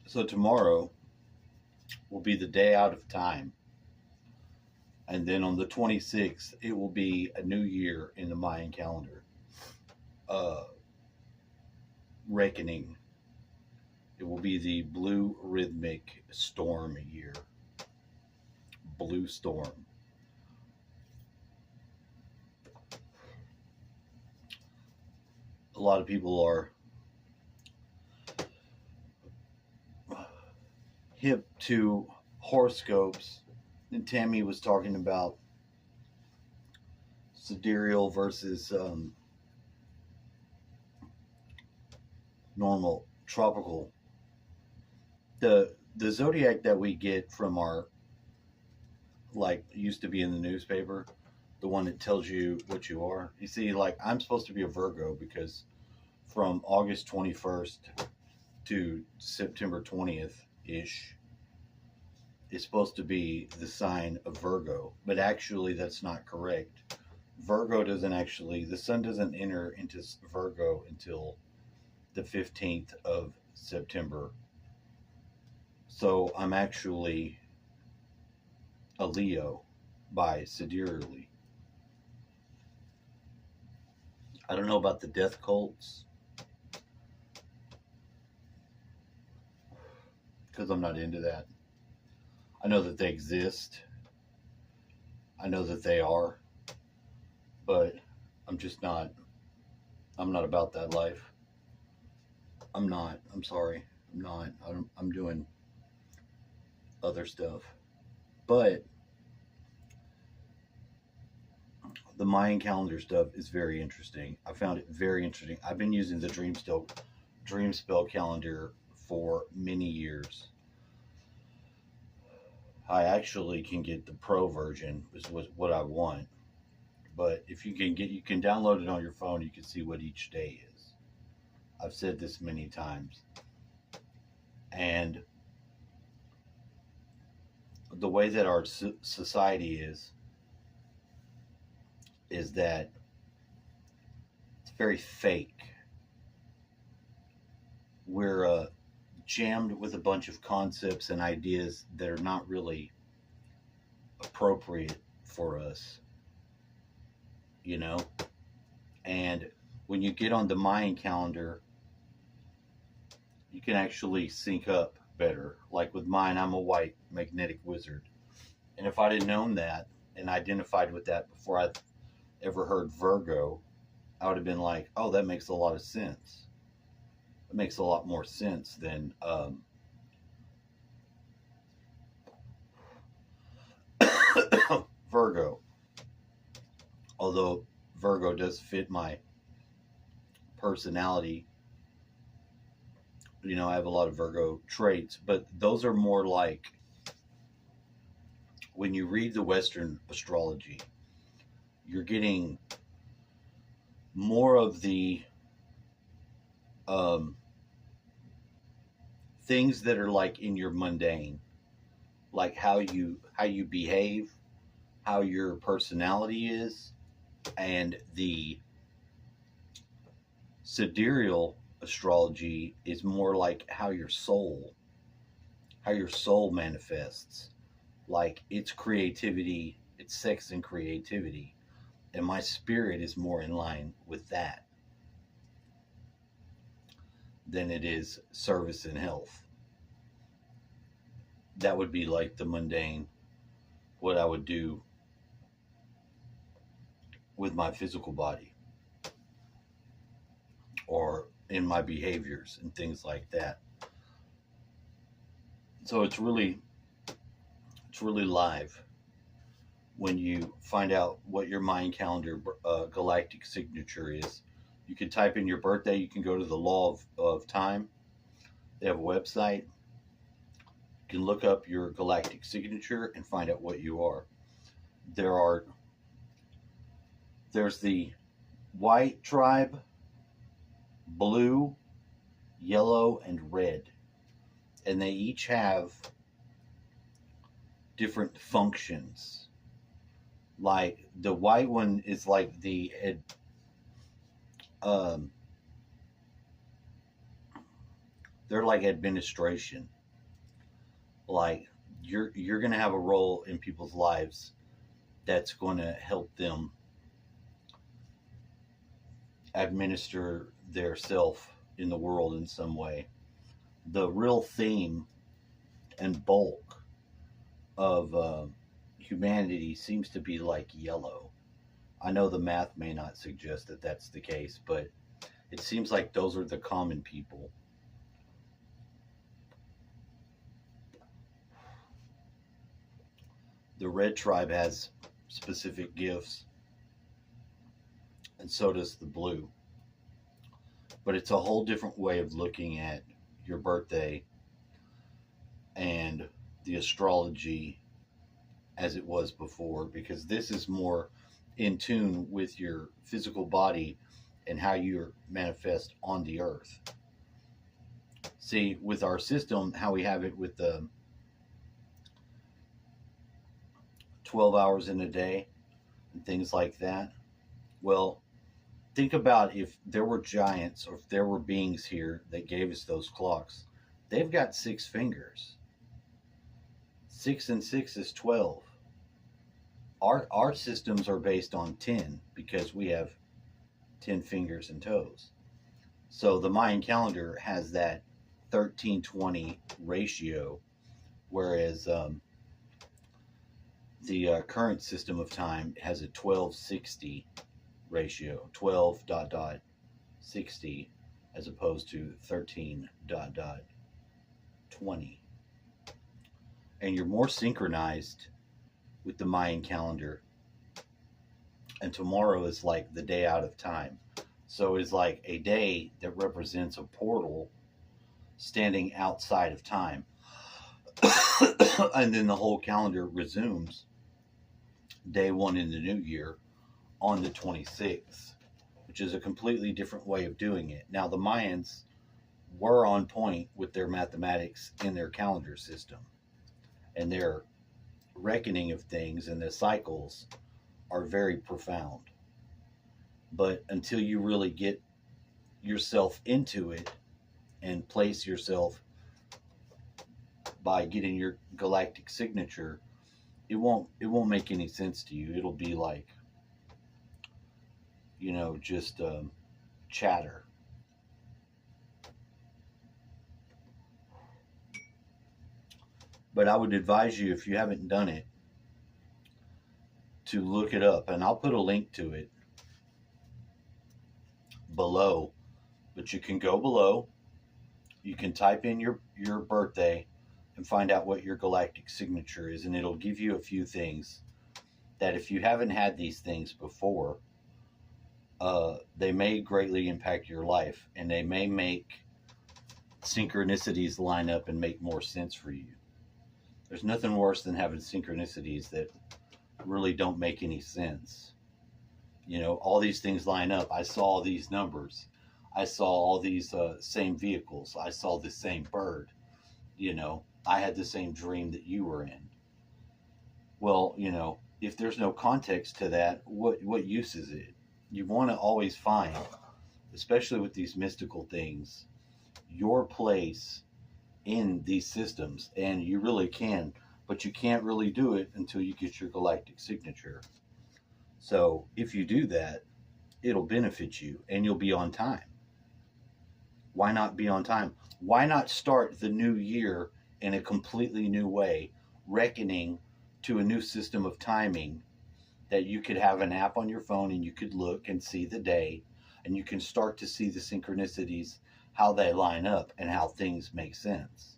So tomorrow will be the day out of time. And then on the 26th, it will be a new year in the Mayan calendar. Uh, Reckoning. It will be the blue rhythmic storm year. Blue storm. A lot of people are hip to horoscopes. And Tammy was talking about sidereal versus normal tropical. The zodiac that we get from our, like, used to be in the newspaper, the one that tells you what you are. You see, like, I'm supposed to be a Virgo because from August 21st to September 20th ish is supposed to be the sign of Virgo, but actually that's not correct. Virgo doesn't actually, the sun doesn't enter into Virgo until the 15th of September. So I'm actually a Leo by sidereally. I don't know about the death cults because I'm not into that. I know that they exist. I know that they are, but I'm just not. I'm not about that life. I'm not. I'm sorry. I'm not. I'm doing other stuff. But the Mayan calendar stuff is very interesting. I found it very interesting. I've been using the Dream Spell calendar for many years. I actually can get the pro version, is what I want. But if you can download it on your phone. You can see what each day is. I've said this many times. And the way that our society is that it's very fake. We're jammed with a bunch of concepts and ideas that are not really appropriate for us, you know? And when you get on the Mayan calendar, you can actually sync up better. Like with mine, I'm a white magnetic wizard. And if I'd have known that and identified with that before I ever heard Virgo, I would have been like, oh, that makes a lot of sense. It makes a lot more sense than Virgo. Although Virgo does fit my personality. You know, I have a lot of Virgo traits, but those are more like when you read the Western astrology, you're getting more of the things that are like in your mundane, like how you behave, how your personality is, and the sidereal astrology is more like how your soul manifests, like its creativity, its sex and creativity. And my spirit is more in line with that than it is service and health. That would be like the mundane, what I would do with my physical body or in my behaviors and things like that. So it's really live when you find out what your Mayan calendar galactic signature is. You can type in your birthday. You can go to the Law of Time. They have a website. You can look up your galactic signature and find out what you are. There's the white tribe, blue, yellow, and red. And they each have different functions. Like the white one is like um, they're like administration. Like you're going to have a role in people's lives that's going to help them administer their self in the world in some way. The real theme and bulk of humanity seems to be like yellow. I know the math may not suggest that that's the case, but it seems like those are the common people. The red tribe has specific gifts, and so does the blue. But it's a whole different way of looking at your birthday and the astrology as it was before, because this is more in tune with your physical body and how you manifest on the earth. See, with our system, how we have it with the 12 hours in a day and things like that. Well, think about if there were giants or if there were beings here that gave us those clocks. They've got 6 fingers. 6 and 6 is 12. Our systems are based on 10 because we have 10 fingers and toes. So the Mayan calendar has that 13-20 ratio, whereas the current system of time has a 12-60 ratio, 12 dot dot 60 as opposed to 13 dot dot 20. And you're more synchronized with the Mayan calendar. And tomorrow is like the day out of time. So it's like a day that represents a portal standing outside of time. And then the whole calendar resumes day one in the new year on the 26th, which is a completely different way of doing it. Now, the Mayans were on point with their mathematics in their calendar system, and their reckoning of things and the cycles are very profound. But until you really get yourself into it and place yourself by getting your galactic signature, it won't make any sense to you. It'll be like, just chatter. But I would advise you, if you haven't done it, to look it up, and I'll put a link to it below. But you can go below, you can type in your birthday and find out what your galactic signature is, and it'll give you a few things that, if you haven't had these things before, they may greatly impact your life, and they may make synchronicities line up and make more sense for you. There's nothing worse than having synchronicities that really don't make any sense. All these things line up. I saw these numbers. I saw all these same vehicles. I saw the same bird. I had the same dream that you were in. Well, if there's no context to that, what use is it? You want to always find, especially with these mystical things, your place in these systems, and you really can, but you can't really do it until you get your galactic signature. So if you do that, it'll benefit you and you'll be on time. Why not be on time? Why not start the new year in a completely new way, reckoning to a new system of timing, that you could have an app on your phone and you could look and see the day, and you can start to see the synchronicities, how they line up and how things make sense.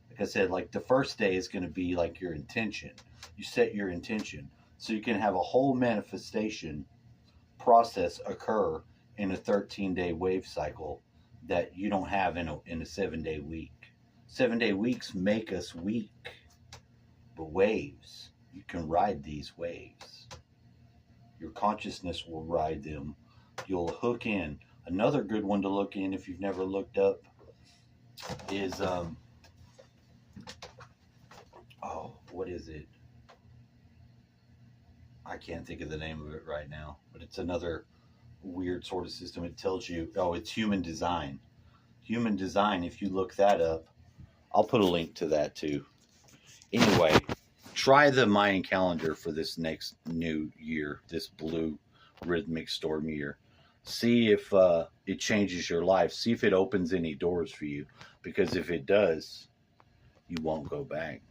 Like I said, like the first day is going to be like your intention. You set your intention so you can have a whole manifestation process occur in a 13-day wave cycle that you don't have in a 7-day week. 7-day weeks make us weak, but waves, you can ride these waves. Your consciousness will ride them. You'll hook in. Another good one to look in, if you've never looked up, is what is it? I can't think of the name of it right now, but it's another weird sort of system. It tells you, it's human design. Human design, if you look that up, I'll put a link to that too. Anyway, try the Mayan calendar for this next new year, this blue rhythmic storm year. See if it changes your life. See if it opens any doors for you. Because if it does, you won't go back.